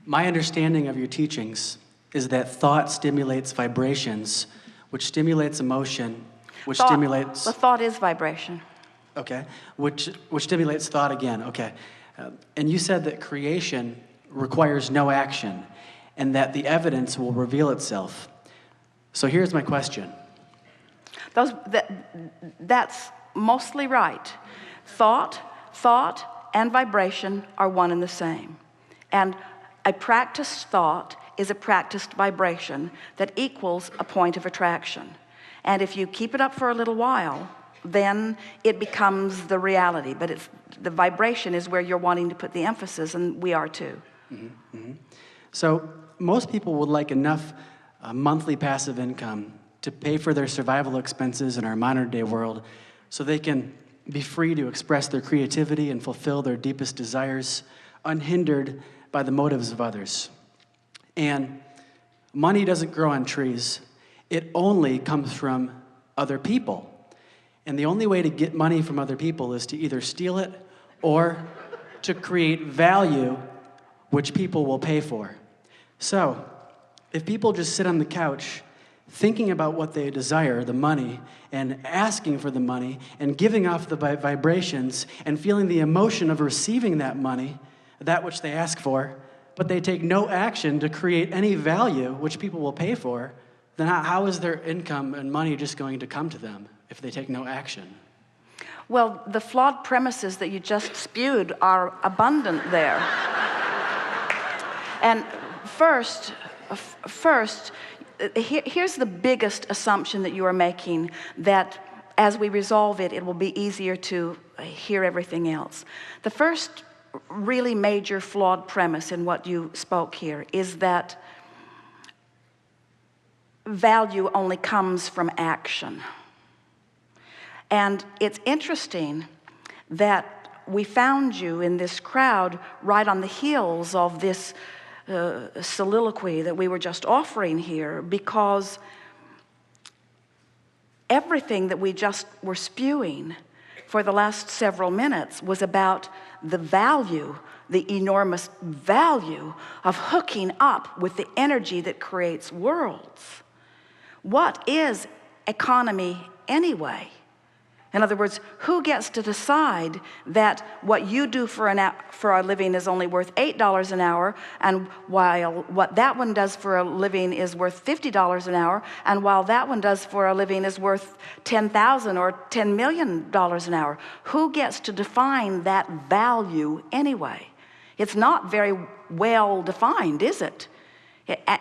My understanding of your teachings is that thought stimulates vibrations, which stimulates emotion, which stimulates... The thought is vibration. Okay, which stimulates thought again, okay. And you said that creation requires no action, and that the evidence will reveal itself. So here's my question. That's mostly right. Thought and vibration are one and the same. And a practiced thought is a practiced vibration that equals a point of attraction. And if you keep it up for a little while, then it becomes the reality. But the vibration is where you're wanting to put the emphasis, and we are too. Mm-hmm. Mm-hmm. So most people would like enough monthly passive income to pay for their survival expenses in our modern day world so they can be free to express their creativity and fulfill their deepest desires unhindered by the motives of others. And money doesn't grow on trees. It only comes from other people. And the only way to get money from other people is to either steal it or to create value which people will pay for. So, if people just sit on the couch thinking about what they desire, the money, and asking for the money, and giving off the vibrations, and feeling the emotion of receiving that money, that which they ask for, but they take no action to create any value which people will pay for, then how is their income and money just going to come to them if they take no action? Well, the flawed premises that you just spewed are abundant there. And first, here's the biggest assumption that you are making, that as we resolve it, it will be easier to hear everything else. The first really major flawed premise in what you spoke here is that value only comes from action. And it's interesting that we found you in this crowd right on the heels of this soliloquy that we were just offering here, because everything that we just were spewing for the last several minutes was about the value, the enormous value of hooking up with the energy that creates worlds. What is economy anyway? In other words, who gets to decide that what you do for a living is only worth $8 an hour, and while what that one does for a living is worth $50 an hour, and while that one does for a living is worth $10,000 or $10 million an hour? Who gets to define that value anyway? It's not very well defined, is it?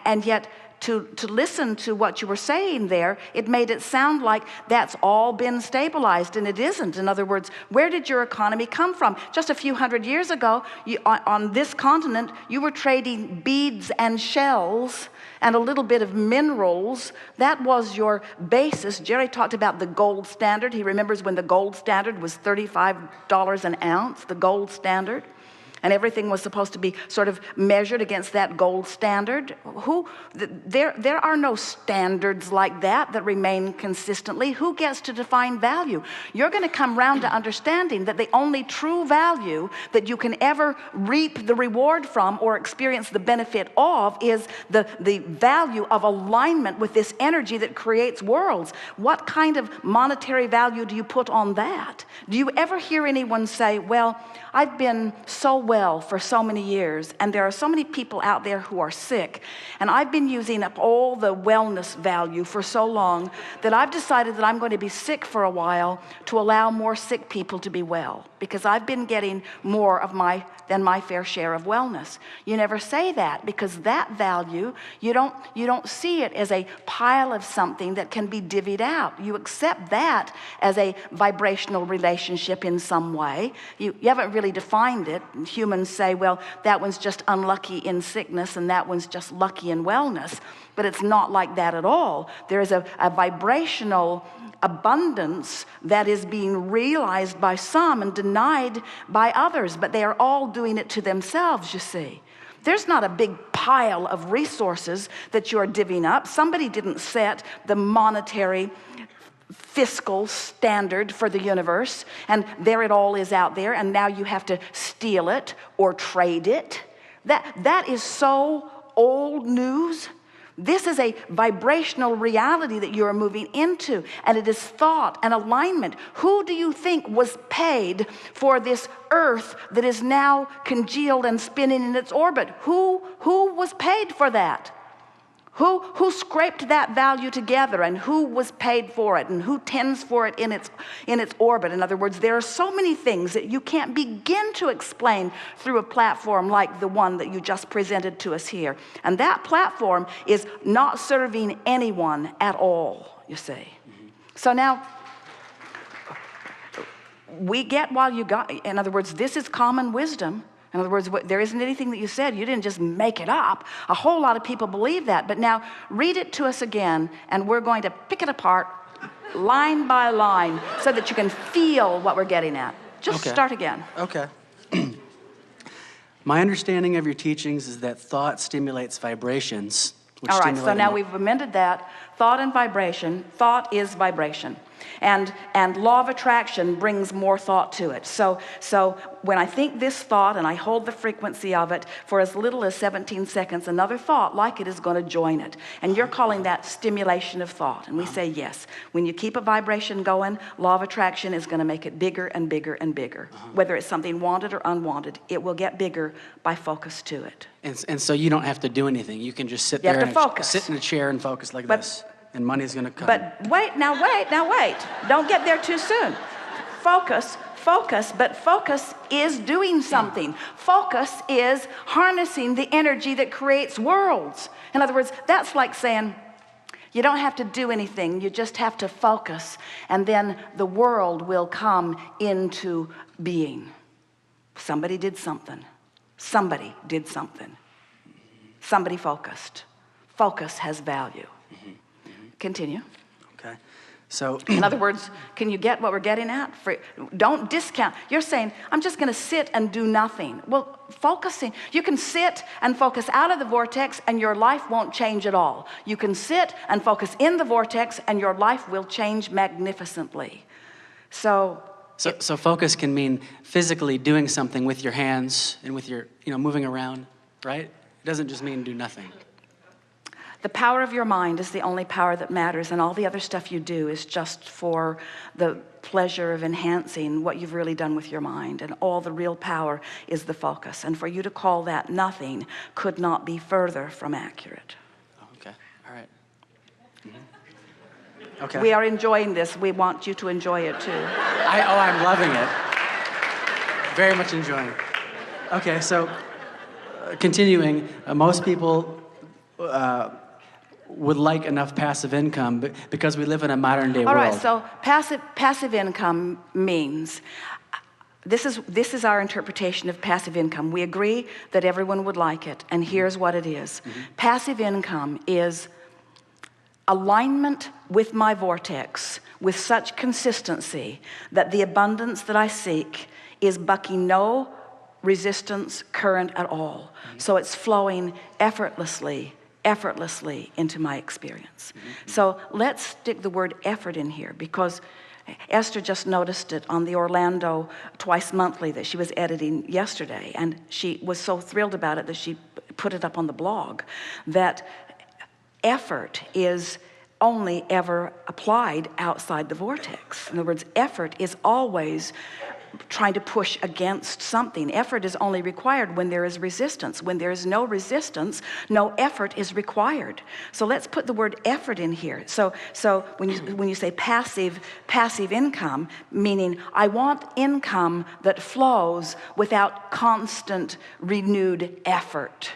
And yet, to listen to what you were saying there, it made it sound like that's all been stabilized, and it isn't. In other words, where did your economy come from? Just a few hundred years ago, on this continent, you were trading beads and shells and a little bit of minerals. That was your basis. Jerry talked about the gold standard. He remembers when the gold standard was $35 an ounce, the gold standard. And everything was supposed to be sort of measured against that gold standard. There are no standards like that remain consistently. Who gets to define value? You're going to come round to understanding that the only true value that you can ever reap the reward from or experience the benefit of is the value of alignment with this energy that creates worlds. What kind of monetary value do you put on that? Do you ever hear anyone say, well, I've been so well for so many years, and there are so many people out there who are sick, and I've been using up all the wellness value for so long that I've decided that I'm going to be sick for a while to allow more sick people to be well, because I've been getting more of than my fair share of wellness. You never say that, because that value, you don't see it as a pile of something that can be divvied out. You accept that as a vibrational relationship in some way. You haven't really defined it. Humans say, well, that one's just unlucky in sickness and that one's just lucky in wellness. But it's not like that at all. There is a vibrational abundance that is being realized by some and denied by others, but they are all doing it to themselves, you see. There's not a big pile of resources that you're divvying up. Somebody didn't set the monetary fiscal standard for the universe, and there it all is out there, and now you have to steal it or trade it. That is so old news. This is a vibrational reality that you are moving into, and it is thought and alignment. Who do you think was paid for this earth that is now congealed and spinning in its orbit? Who was paid for that? Who scraped that value together, and who was paid for it, and who tends for it in its orbit? In other words, there are so many things that you can't begin to explain through a platform like the one that you just presented to us here. And that platform is not serving anyone at all, you see. So now, we get while you got, in other words, this is common wisdom. In other words, there isn't anything that you said. You didn't just make it up. A whole lot of people believe that. But now read it to us again, and we're going to pick it apart line by line so that you can feel what we're getting at. Just start again. Okay. My understanding of your teachings is that thought stimulates vibrations. All right, so now we've amended that. Thought and vibration. Thought is vibration. And law of attraction brings more thought to it. So when I think this thought and I hold the frequency of it for as little as 17 seconds, another thought like it is going to join it. And you're calling that stimulation of thought. And we say yes. When you keep a vibration going, law of attraction is going to make it bigger and bigger and bigger. Whether it's something wanted or unwanted, it will get bigger by focus to it. And so you don't have to do anything. You can just sit You have there to focus. sit in a chair and focus like this. And money's going to come. But wait. Don't get there too soon. Focus, but focus is doing something. Focus is harnessing the energy that creates worlds. In other words, that's like saying, you don't have to do anything. You just have to focus, and then the world will come into being. Somebody did something. Somebody did something. Somebody focused. Focus has value. Continue. Okay. So, in other words, can you get what we're getting at? Don't discount. You're saying, I'm just going to sit and do nothing. Well, focusing. You can sit and focus out of the vortex and your life won't change at all. You can sit and focus in the vortex and your life will change magnificently. So focus can mean physically doing something with your hands and with your, moving around, right? It doesn't just mean do nothing. The power of your mind is the only power that matters, and all the other stuff you do is just for the pleasure of enhancing what you've really done with your mind, and all the real power is the focus. And for you to call that nothing could not be further from accurate. Okay, all right. Mm-hmm. Okay. We are enjoying this. We want you to enjoy it too. I'm loving it. Very much enjoying it. Okay, so continuing, most people would like enough passive income because we live in a modern day world. All right, so passive income means, this is our interpretation of passive income. We agree that everyone would like it, and here's what it is. Passive income is alignment with my vortex with such consistency that the abundance that I seek is bucking no resistance current at all. So it's flowing effortlessly into my experience. So let's stick the word effort in here, because Esther just noticed it on the Orlando Twice Monthly that she was editing yesterday, and she was so thrilled about it that she put it up on the blog, that effort is only ever applied outside the vortex. In other words, effort is always trying to push against something. Effort is only required when there is resistance. When there is no resistance, no effort is required. So let's put the word effort in here. So when you say passive income, meaning I want income that flows without constant renewed effort.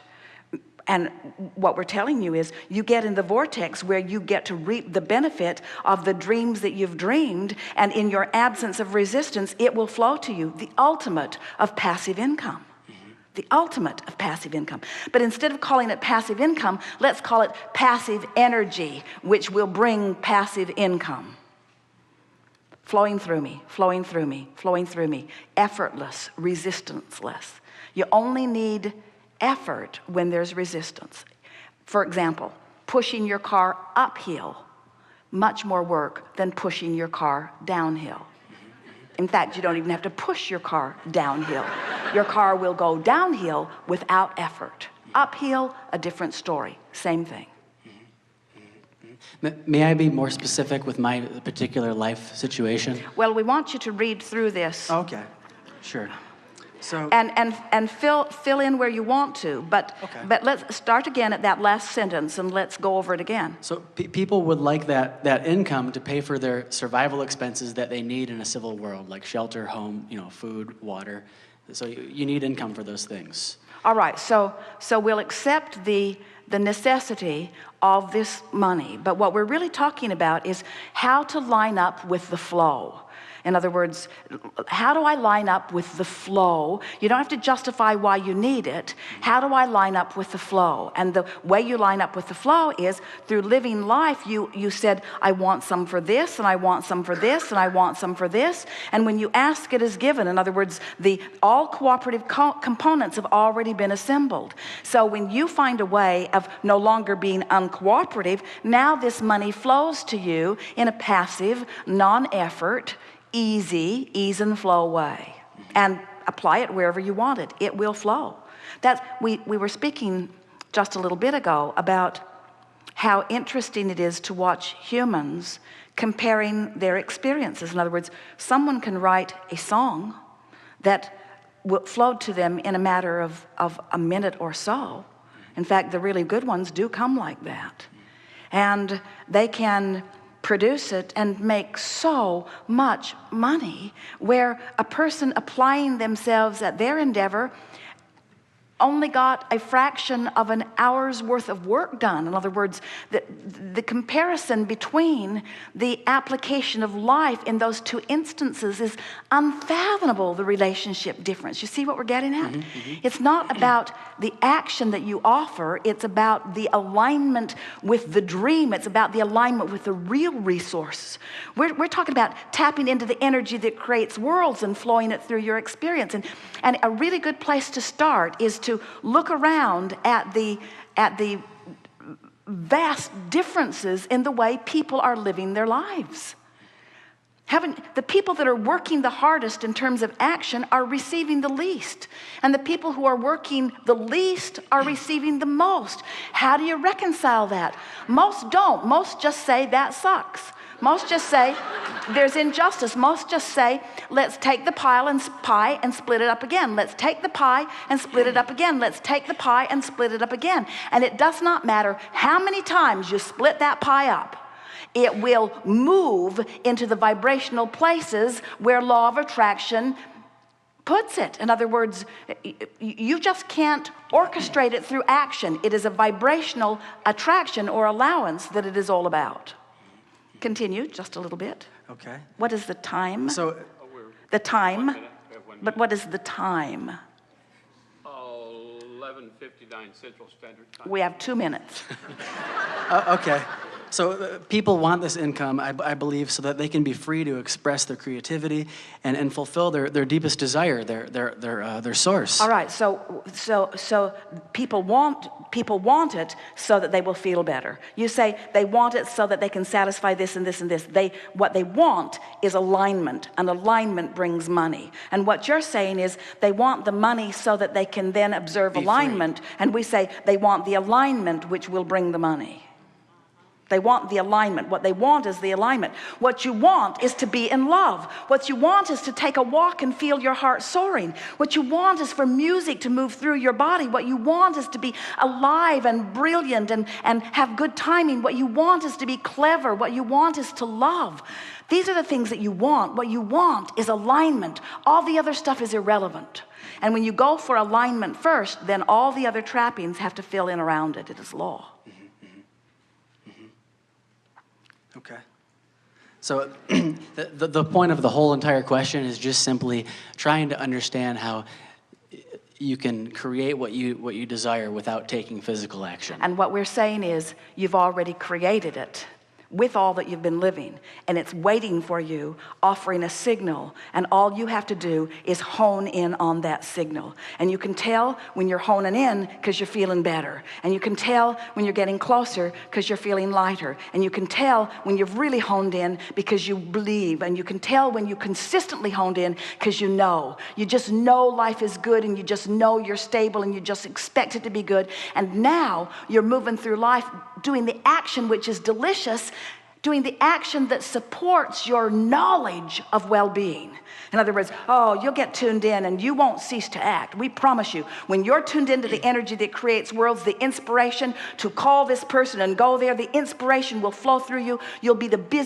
And what we're telling you is you get in the vortex where you get to reap the benefit of the dreams that you've dreamed, and in your absence of resistance, it will flow to you, the ultimate of passive income. The ultimate of passive income. But instead of calling it passive income, let's call it passive energy, which will bring passive income. Flowing through me, flowing through me, flowing through me. Effortless, resistanceless. You only need effort when there's resistance. For example, pushing your car uphill, much more work than pushing your car downhill. In fact, you don't even have to push your car downhill. Your car will go downhill without effort. Uphill, a different story. Same thing. May I be more specific with my particular life situation? Well, we want you to read through this. Okay, sure. So, And fill in where you want to, but let's start again at that last sentence and let's go over it again. so people would like that income to pay for their survival expenses that they need in a civil world, like shelter, home, food, water. So you need income for those things. All right, so we'll accept the necessity of this money, but what we're really talking about is how to line up with the flow. In other words, how do I line up with the flow? You don't have to justify why you need it. How do I line up with the flow? And the way you line up with the flow is through living life. You said, I want some for this, and I want some for this, and I want some for this. And when you ask, it is given. In other words, all cooperative components have already been assembled. So when you find a way of no longer being uncooperative, now this money flows to you in a passive, non-effort, ease and flow way, and apply it wherever you want it. It will flow. We were speaking just a little bit ago about how interesting it is to watch humans comparing their experiences. In other words, someone can write a song that flowed to them in a matter of a minute or so. In fact, the really good ones do come like that. And they can produce it and make so much money, where a person applying themselves at their endeavor only got a fraction of an hour's worth of work done. In other words, the comparison between the application of life in those two instances is unfathomable, the relationship difference. You see what we're getting at? It's not about the action that you offer. It's about the alignment with the dream. It's about the alignment with the real resource. We're talking about tapping into the energy that creates worlds and flowing it through your experience. And a really good place to start is to look around at the vast differences in the way people are living their lives. The people that are working the hardest in terms of action are receiving the least. And the people who are working the least are receiving the most. How do you reconcile that? Most don't. Most just say that sucks. Most just say there's injustice. Most just say, let's take the pie and split it up again. Let's take the pie and split it up again. Let's take the pie and split it up again. And it does not matter how many times you split that pie up. It will move into the vibrational places where law of attraction puts it. In other words, you just can't orchestrate it through action. It is a vibrational attraction or allowance that it is all about. Continue just a little bit. Okay. What is the time? So, the time. 1 minute. We have 1 minute. But what is the time? 11:59 Central Standard Time. We have 2 minutes. okay. So people want this income, I believe, so that they can be free to express their creativity and fulfill their deepest desire, their source. All right. So people want it so that they will feel better. You say they want it so that they can satisfy this and this and this. What they want is alignment, and alignment brings money. And what you're saying is they want the money so that they can then observe alignment. And we say they want the alignment which will bring the money. They want the alignment. What they want is the alignment. What you want is to be in love. What you want is to take a walk and feel your heart soaring. What you want is for music to move through your body. What you want is to be alive and brilliant and have good timing. What you want is to be clever. What you want is to love. These are the things that you want. What you want is alignment. All the other stuff is irrelevant. And when you go for alignment first, then all the other trappings have to fill in around it. It is law. Okay. So the point of the whole entire question is just simply trying to understand how you can create what you desire without taking physical action. And what we're saying is you've already created it with all that you've been living, and it's waiting for you, offering a signal, and all you have to do is hone in on that signal. And you can tell when you're honing in because you're feeling better, and you can tell when you're getting closer because you're feeling lighter, and you can tell when you've really honed in because you believe, and you can tell when you consistently honed in because you just know life is good, and you just know you're stable, and you just expect it to be good. And now you're moving through life doing the action which is delicious, doing the action that supports your knowledge of well-being. In other words, you'll get tuned in and you won't cease to act. We promise you, when you're tuned into the energy that creates worlds, the inspiration to call this person and go there, the inspiration will flow through you. You'll be the busy